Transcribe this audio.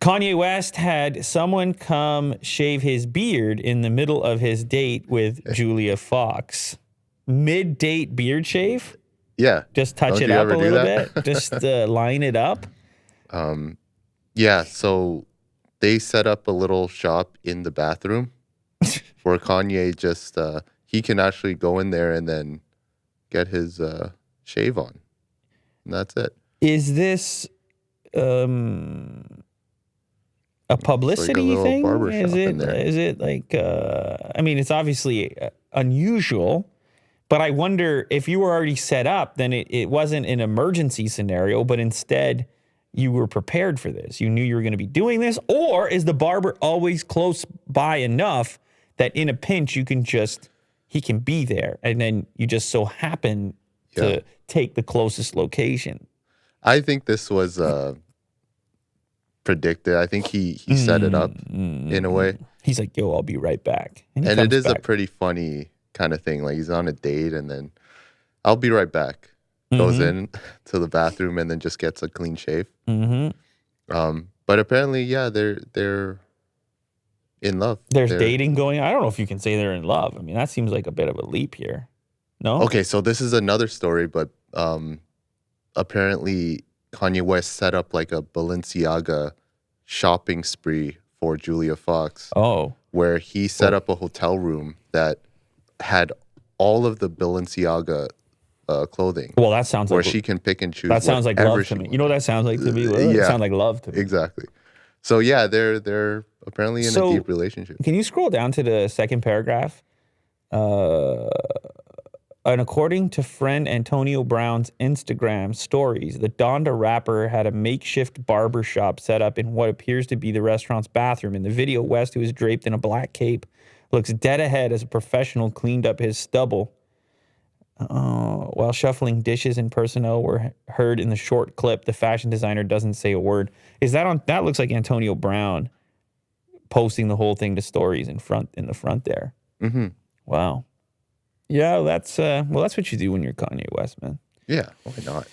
Kanye West had someone come shave his beard in the middle of his date with Julia Fox. Mid-date beard shave? Yeah. Just touch Don't it you up ever a do little that? bit? Just line it up? Yeah, so they set up a little shop in the bathroom where Kanye just he can actually go in there and then get his shave on. And that's it. Is this a It's like a publicity little thing? barber shop in there. Is it like I mean, it's obviously unusual, but I wonder if you were already set up, then it wasn't an emergency scenario, but instead you were prepared for this. You knew you were going to be doing this, or is the barber always close by enough that in a pinch he can be there, and then you just so happen to take the closest location. I think this was predicted. I think he set it up in a way. He's like, yo, I'll be right back. And it is back. a pretty funny kind of thing. Like he's on a date and then I'll be right back. Goes in to the bathroom and then just gets a clean shave. But apparently, yeah, they're in love. There's dating going on. I don't know if you can say they're in love. I mean, that seems like a bit of a leap here. No? Okay, so this is another story, but apparently Kanye West set up like a Balenciaga shopping spree for Julia Fox. Oh. Where he set up a hotel room that had all of the Balenciaga clothing. Well, that sounds where like she can pick and choose. That sounds like love to me. Wants. You know what that sounds like to me? It sounds like love to me. Exactly. So yeah, they're apparently in a deep relationship. Can you scroll down to the second paragraph? And according to friend Antonio Brown's Instagram stories, the Donda rapper had a makeshift barber shop set up in what appears to be the restaurant's bathroom. In the video, West, who is draped in a black cape, looks dead ahead as a professional cleaned up his stubble. While shuffling dishes and personnel were heard in the short clip, the fashion designer doesn't say a word. Is that on? That looks like Antonio Brown posting the whole thing to stories in the front there. Mm-hmm. Wow. Yeah, that's what you do when you're Kanye West, man. Yeah, why not?